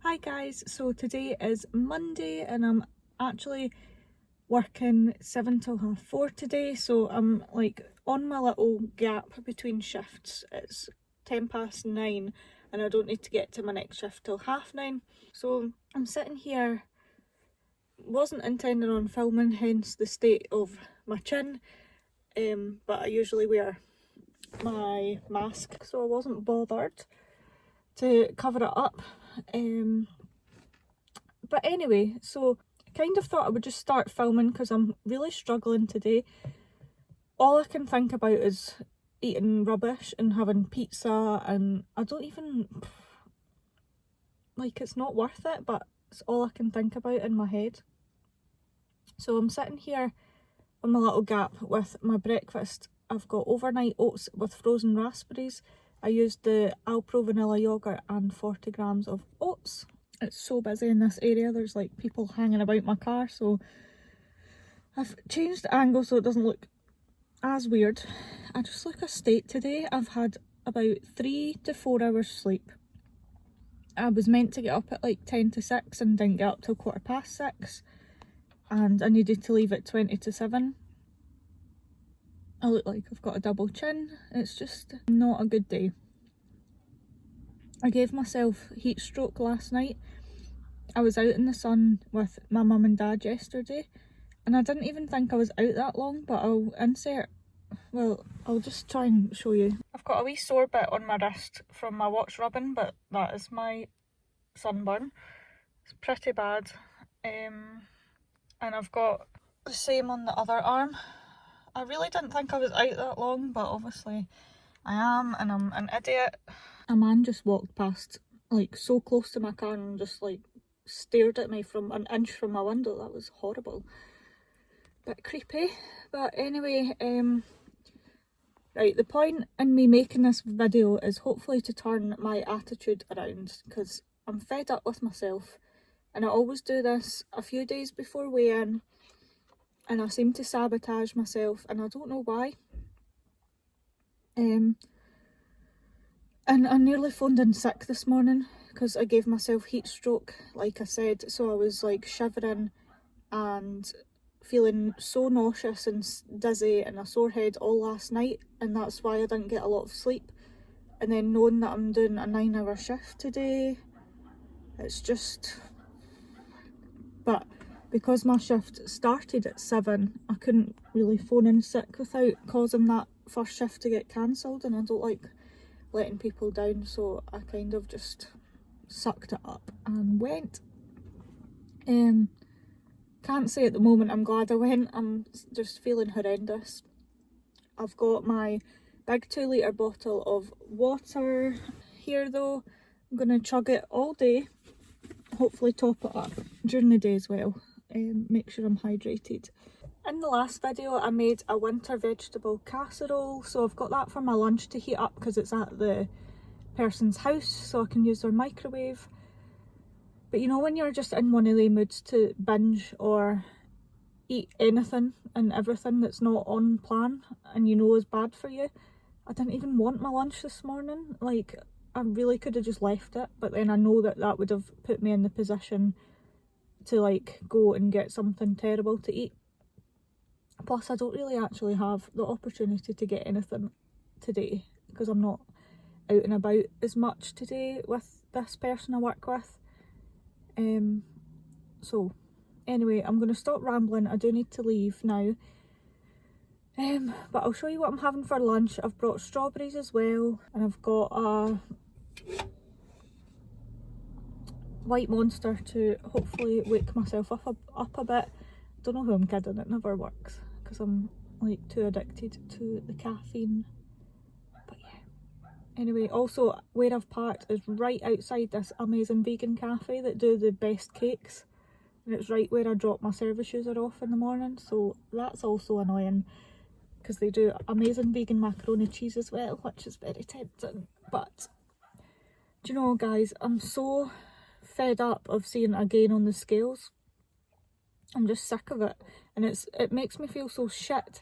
Hi guys, so today is Monday and I'm actually working 7 till half 4 today, so I'm like on my little gap between shifts. It's 9:10 and I don't need to get to my next shift till 9:30. So I'm sitting here, wasn't intending on filming, hence the state of my chin, but I usually wear my mask so I wasn't bothered to cover it up. But anyway, so I kind of thought I would just start filming because I'm really struggling today. All I can think about is eating rubbish and having pizza, and I don't even, like, it's not worth it, but it's all I can think about in my head. So I'm sitting here on my little gap with my breakfast. I've got overnight oats with frozen raspberries. I used the Alpro vanilla yogurt and 40 grams of oats. It's so busy in this area, there's like people hanging about my car, so I've changed the angle so it doesn't look as weird. I just look a state today. I've had about 3 to 4 hours sleep. I was meant to get up at like 10 to 6 and didn't get up till 6:15, and I needed to leave at 20 to 7. I look like I've got a double chin. It's just not a good day. I gave myself heat stroke last night. I was out in the sun with my mum and dad yesterday, and I didn't even think I was out that long, but I'll just try and show you. I've got a wee sore bit on my wrist from my watch rubbing, but that is my sunburn. It's pretty bad. And I've got the same on the other arm. I really didn't think I was out that long, but obviously I am, and I'm an idiot. A man just walked past, like so close to my car, and just like stared at me from an inch from my window. That was horrible. Bit creepy. But anyway, right, the point in me making this video is hopefully to turn my attitude around, because I'm fed up with myself, and I always do this a few days before weigh-in, and I seem to sabotage myself, and I don't know why. And I nearly phoned in sick this morning because I gave myself heat stroke, like I said. So I was like shivering and feeling so nauseous and dizzy and a sore head all last night, and that's why I didn't get a lot of sleep. And then knowing that I'm doing a 9-hour shift today, it's just... But because my shift started at 7, I couldn't really phone in sick without causing that first shift to get cancelled, and I don't like letting people down, so I kind of just sucked it up and went. Can't say at the moment I'm glad I went. I'm just feeling horrendous. I've got my big 2-litre bottle of water here though. I'm gonna chug it all day, hopefully top it up during the day as well, make sure I'm hydrated. In the last video I made a winter vegetable casserole, so I've got that for my lunch to heat up because it's at the person's house, so I can use their microwave. But you know, when you're just in one of the moods to binge or eat anything and everything that's not on plan and you know is bad for you, I didn't even want my lunch this morning. Like, I really could have just left it, but then I know that that would have put me in the position to like go and get something terrible to eat. Plus, I don't really actually have the opportunity to get anything today because I'm not out and about as much today with this person I work with. So anyway, I'm going to stop rambling. I do need to leave now. But I'll show you what I'm having for lunch. I've brought strawberries as well, and I've got a white Monster to hopefully wake myself up a bit. Don't know who I'm kidding, it never works because I'm like too addicted to the caffeine. But yeah, anyway, also where I've parked is right outside this amazing vegan cafe that do the best cakes, and it's right where I drop my service user off in the morning, so that's also annoying because they do amazing vegan macaroni cheese as well, which is very tempting. But do you know guys, I'm so fed up of seeing a gain on the scales. I'm just sick of it, and it makes me feel so shit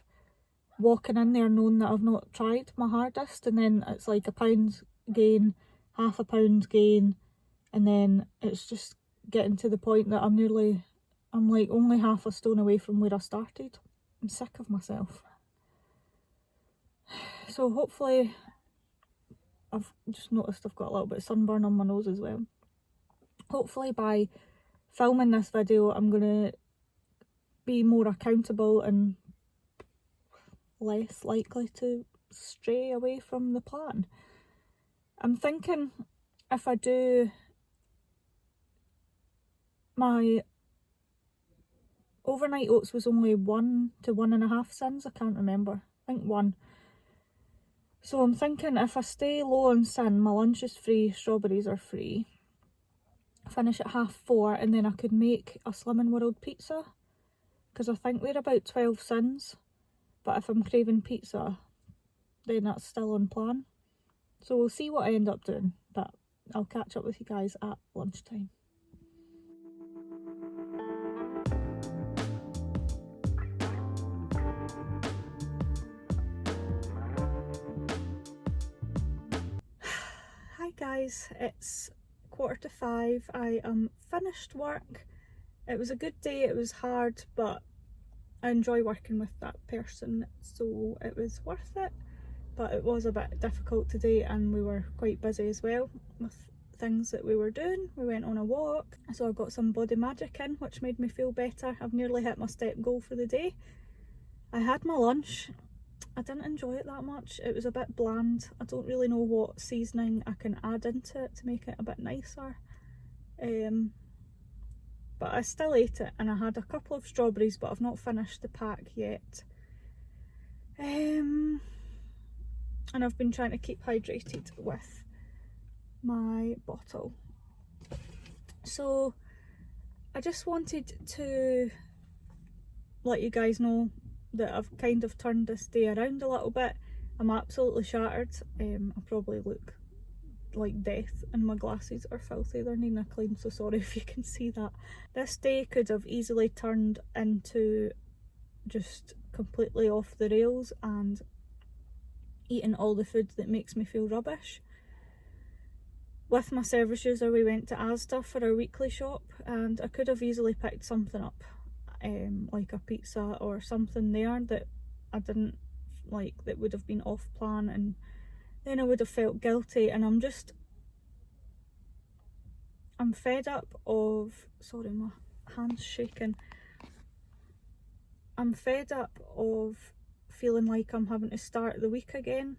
walking in there knowing that I've not tried my hardest, and then it's like a pound gain, half a pound gain, and then it's just getting to the point that I'm like only half a stone away from where I started. I'm sick of myself. So hopefully, I've just noticed I've got a little bit of sunburn on my nose as well. Hopefully by filming this video I'm going to be more accountable and less likely to stray away from the plan. I'm thinking if I do my overnight oats was only 1 to 1.5 sins, I can't remember, I think 1. So I'm thinking if I stay low on sin, my lunch is free, strawberries are free, finish at 4:30, and then I could make a Slimming World pizza, because I think they're about 12 sins, but if I'm craving pizza then that's still on plan. So we'll see what I end up doing, but I'll catch up with you guys at lunchtime. Hi guys, it's 4:45. I am finished work. It was a good day, it was hard, but I enjoy working with that person, so it was worth it. But it was a bit difficult today, and we were quite busy as well with things that we were doing. We went on a walk, so I got some body magic in, which made me feel better. I've nearly hit my step goal for the day. I had my lunch. I didn't enjoy it that much. It was a bit bland. I don't really know what seasoning I can add into it to make it a bit nicer. But I still ate it, and I had a couple of strawberries, but I've not finished the pack yet. And I've been trying to keep hydrated with my bottle. So I just wanted to let you guys know that I've kind of turned this day around a little bit. I'm absolutely shattered. I probably look like death, and my glasses are filthy. They're needing a clean, so sorry if you can see that. This day could have easily turned into just completely off the rails and eating all the food that makes me feel rubbish. With my service user we went to Asda for our weekly shop, and I could have easily picked something up, like a pizza or something there that I didn't like, that would have been off plan, and then I would have felt guilty. And I'm fed up of, sorry my hand's shaking, I'm fed up of feeling like I'm having to start the week again,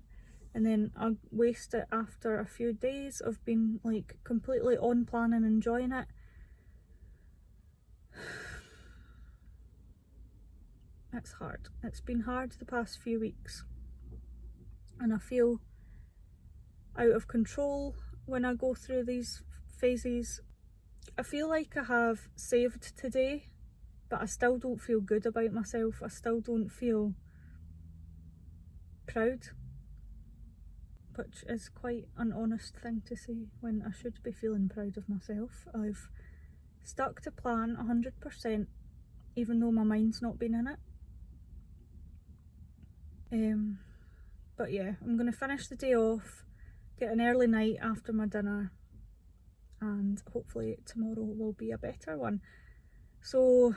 and then I waste it after a few days of being like completely on plan and enjoying it. It's hard. It's been hard the past few weeks, and I feel out of control when I go through these phases. I feel like I have saved today, but I still don't feel good about myself. I still don't feel proud, which is quite an honest thing to say when I should be feeling proud of myself. I've stuck to plan 100%, even though my mind's not been in it. But yeah, I'm going to finish the day off, get an early night after my dinner, and hopefully tomorrow will be a better one. So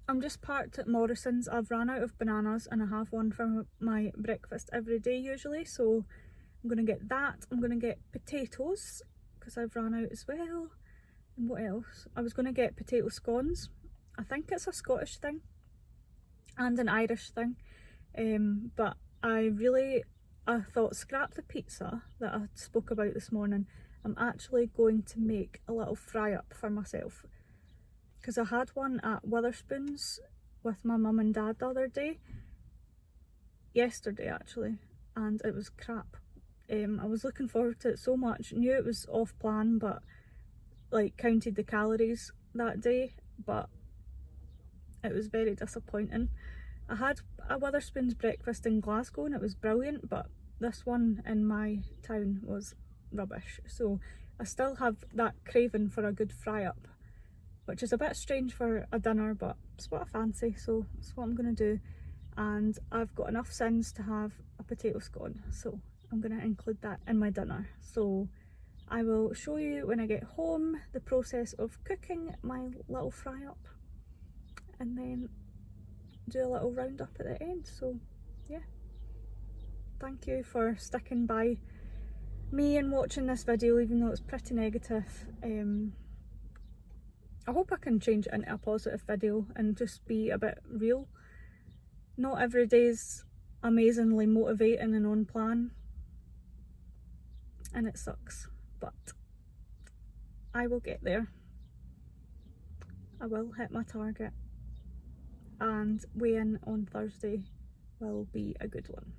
I'm just parked at Morrison's. I've ran out of bananas, and I have one for my breakfast every day usually, so I'm going to get that. I'm going to get potatoes because I've run out as well. And what else? I was going to get potato scones. I think it's a Scottish thing and an Irish thing, but I thought, scrap the pizza that I spoke about this morning. I'm actually going to make a little fry up for myself, because I had one at Witherspoon's with my mum and dad the other day, yesterday actually, and it was crap. I was looking forward to it so much, knew it was off plan, but like counted the calories that day, but it was very disappointing. I had a Witherspoon's breakfast in Glasgow and it was brilliant, but this one in my town was rubbish. So I still have that craving for a good fry up, which is a bit strange for a dinner, but it's what I fancy, so that's what I'm going to do. And I've got enough sins to have a potato scone, so I'm going to include that in my dinner. So I will show you when I get home the process of cooking my little fry up, and then do a little roundup at the end. So yeah, thank you for sticking by me and watching this video even though it's pretty negative. I hope I can change it into a positive video and just be a bit real. Not every day's amazingly motivating and on plan, and it sucks, but I will get there. I will hit my target, and weigh-in on Thursday will be a good one.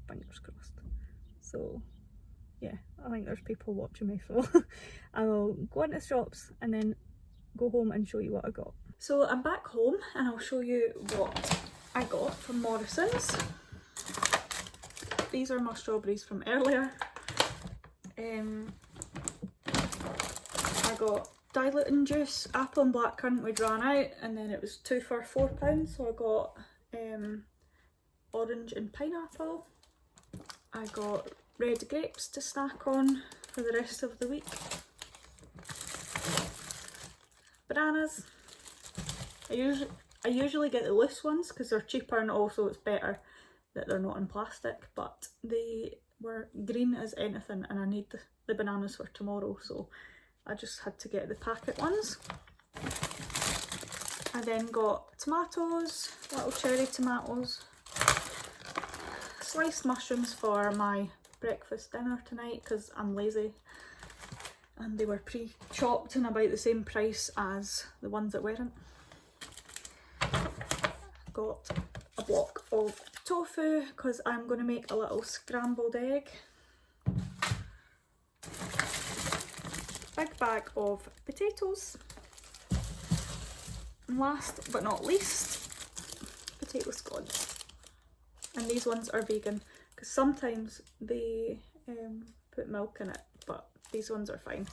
Fingers crossed. So yeah, I think there's people watching me, so I will go into the shops and then go home and show you what I got. So I'm back home and I'll show you what I got from Morrison's. These are my strawberries from earlier. I got diluting juice, apple and blackcurrant, we'd ran out, and then it was 2 for £4, so I got orange and pineapple. I got red grapes to snack on for the rest of the week. Bananas. I usually get the loose ones because they're cheaper, and also it's better that they're not in plastic, but they were green as anything and I need the bananas for tomorrow, so I just had to get the packet ones. I then got tomatoes, little cherry tomatoes, sliced mushrooms for my breakfast dinner tonight because I'm lazy, and they were pre-chopped and about the same price as the ones that weren't. Got a block of tofu because I'm going to make a little scrambled egg. Big bag of potatoes. And last but not least, potato scones. And these ones are vegan because sometimes they put milk in it, but these ones are fine.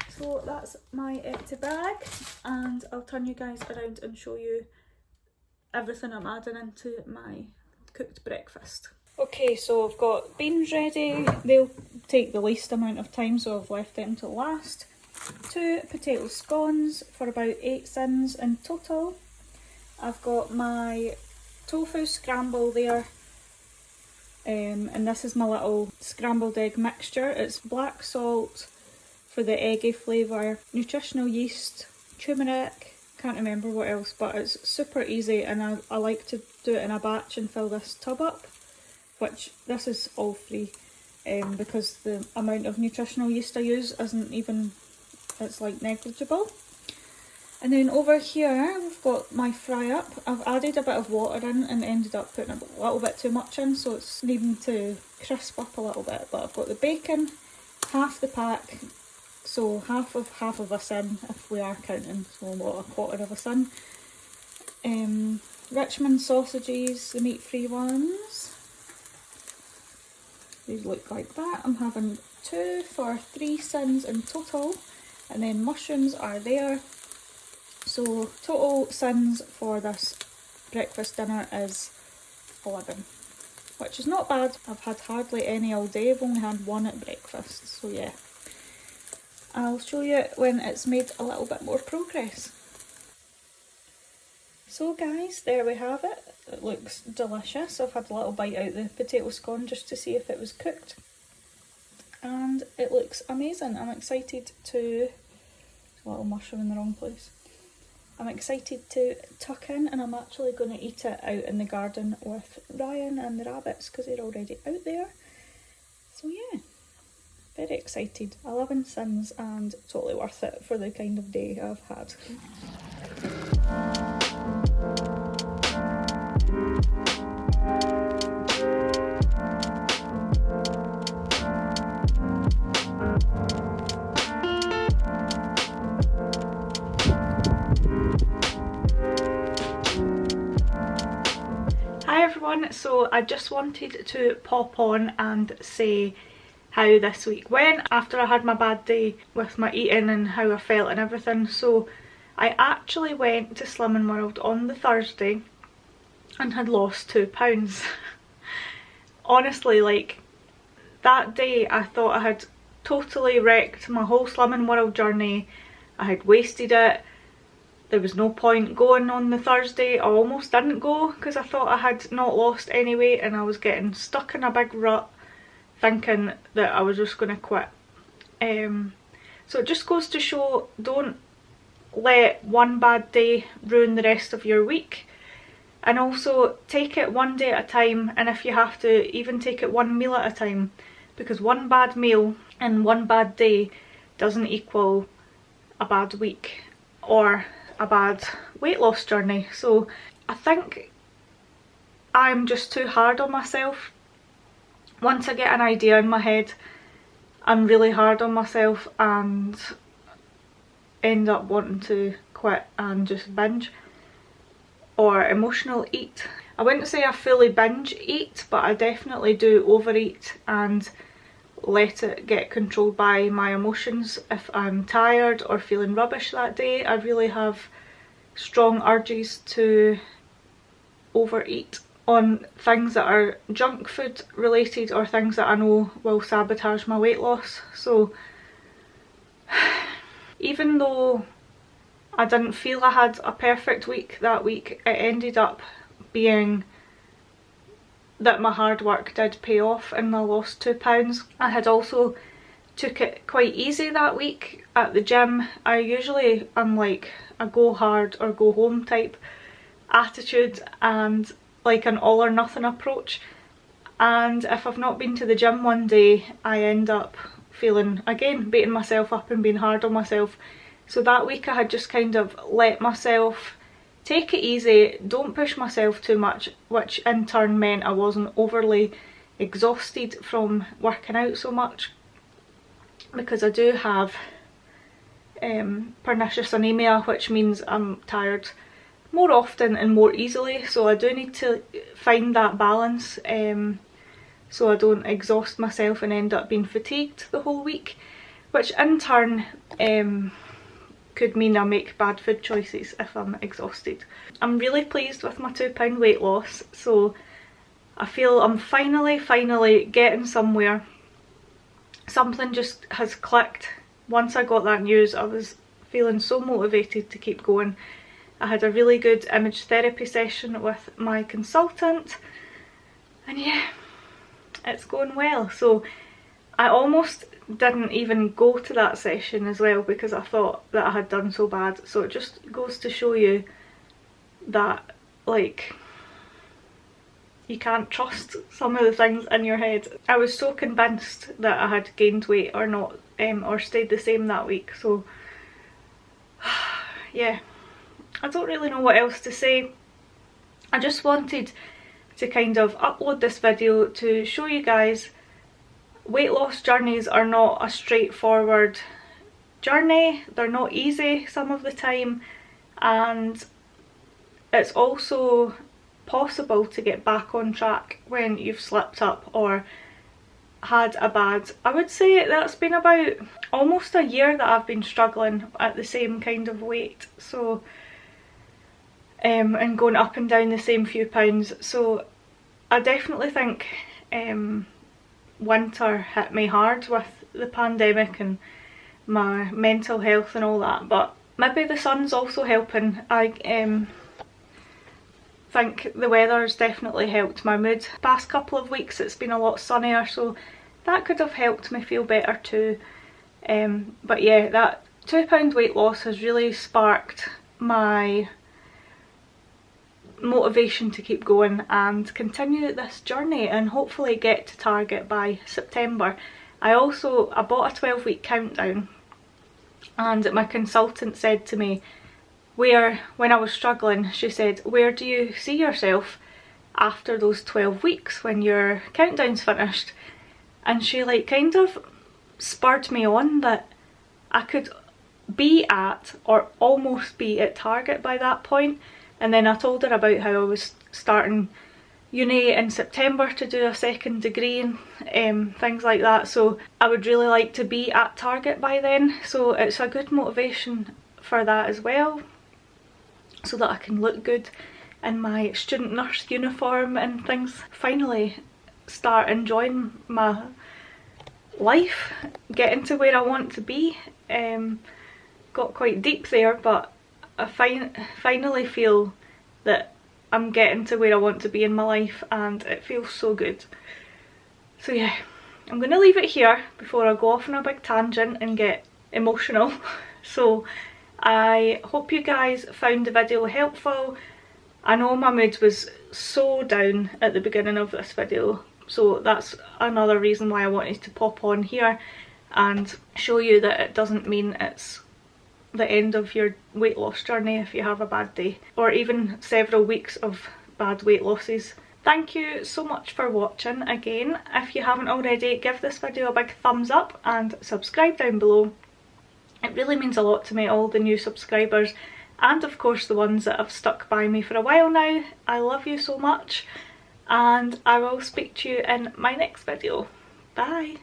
So that's my empty bag, and I'll turn you guys around and show you everything I'm adding into my cooked breakfast. Okay, so I've got beans ready. They'll take the least amount of time, so I've left it until last. 2 potato scones for about 8 cents in total. I've got my tofu scramble there, and this is my little scrambled egg mixture. It's black salt for the eggy flavour, nutritional yeast, turmeric, can't remember what else, but it's super easy, and I like to do it in a batch and fill this tub up, which this is all free because the amount of nutritional yeast I use isn't even, it's like negligible. And then over here we've got my fry up. I've added a bit of water in and ended up putting a little bit too much in, so it's needing to crisp up a little bit. But I've got the bacon, half the pack, so half of a sin if we are counting, so what, a quarter of a sin. Richmond sausages, the meat-free ones. These look like that. I'm having 2 for 3 sins in total, and then mushrooms are there. So total sins for this breakfast dinner is 11, which is not bad. I've had hardly any all day. I've only had 1 at breakfast, so yeah. I'll show you when it's made a little bit more progress. So guys, there we have it. It looks delicious. I've had a little bite out of the potato scone just to see if it was cooked, and it looks amazing. I'm excited to, a little mushroom in the wrong place. I'm excited to tuck in, and I'm actually going to eat it out in the garden with Ryan and the rabbits because they're already out there. So yeah, very excited. 11 sins and totally worth it for the kind of day I've had. Hi everyone, so I just wanted to pop on and say how this week went after I had my bad day with my eating and how I felt and everything. So I actually went to Slimming World on the Thursday and had lost 2 pounds. Honestly, like, that day I thought I had totally wrecked my whole Slimming World journey. I had wasted it. There was no point going on the Thursday. I almost didn't go because I thought I had not lost any weight and I was getting stuck in a big rut thinking that I was just going to quit. So it just goes to show, don't let one bad day ruin the rest of your week. And also take it one day at a time, and if you have to, even take it one meal at a time, because one bad meal and one bad day doesn't equal a bad week or a bad weight loss journey. So I think I'm just too hard on myself. Once I get an idea in my head, I'm really hard on myself and end up wanting to quit and just binge or emotional eat. I wouldn't say I fully binge eat, but I definitely do overeat and let it get controlled by my emotions. If I'm tired or feeling rubbish that day, I really have strong urges to overeat on things that are junk food related or things that I know will sabotage my weight loss. So even though I didn't feel I had a perfect week that week, it ended up being that my hard work did pay off and I lost 2 pounds. I had also took it quite easy that week at the gym. I usually am like a go hard or go home type attitude and like an all or nothing approach, and if I've not been to the gym one day I end up feeling, again, beating myself up and being hard on myself. So that week I had just kind of let myself take it easy, don't push myself too much, which in turn meant I wasn't overly exhausted from working out so much, because I do have pernicious anemia, which means I'm tired more often and more easily, so I do need to find that balance so I don't exhaust myself and end up being fatigued the whole week, which in turn could mean I make bad food choices if I'm exhausted. I'm really pleased with my 2 pound weight loss, so I feel I'm finally getting somewhere. Something just has clicked. Once I got that news, I was feeling so motivated to keep going. I had a really good image therapy session with my consultant, and yeah, it's going well. So I almost didn't even go to that session as well because I thought that I had done so bad. So it just goes to show you that, like, you can't trust some of the things in your head. I was so convinced that I had gained weight or not, or stayed the same that week. So yeah, I don't really know what else to say. I just wanted to kind of upload this video to show you guys weight loss journeys are not a straightforward journey. They're not easy some of the time, and it's also possible to get back on track when you've slipped up or had a bad, I would say that's been about almost a year that I've been struggling at the same kind of weight, so and going up and down the same few pounds. So I definitely think winter hit me hard with the pandemic and my mental health and all that, but maybe the sun's also helping. I think the weather's definitely helped my mood. Past couple of weeks it's been a lot sunnier, so that could have helped me feel better too. But yeah, that 2 pound weight loss has really sparked my motivation to keep going and continue this journey and hopefully get to target by September. I bought a 12-week countdown, and my consultant said to me, when I was struggling, she said, where do you see yourself after those 12 weeks when your countdown's finished? And she like kind of spurred me on that I could be at or almost be at target by that point. And then I told her about how I was starting uni in September to do a second degree and things like that, so I would really like to be at target by then. So it's a good motivation for that as well, so that I can look good in my student nurse uniform and things. Finally start enjoying my life, getting to where I want to be. Got quite deep there, but I finally feel that I'm getting to where I want to be in my life, and it feels so good. So yeah, I'm going to leave it here before I go off on a big tangent and get emotional. So I hope you guys found the video helpful. I know my mood was so down at the beginning of this video, so that's another reason why I wanted to pop on here and show you that it doesn't mean it's the end of your weight loss journey if you have a bad day, or even several weeks of bad weight losses. Thank you so much for watching again. If you haven't already, give this video a big thumbs up and subscribe down below. It really means a lot to me, all the new subscribers, and of course the ones that have stuck by me for a while now. I love you so much, and I will speak to you in my next video. Bye!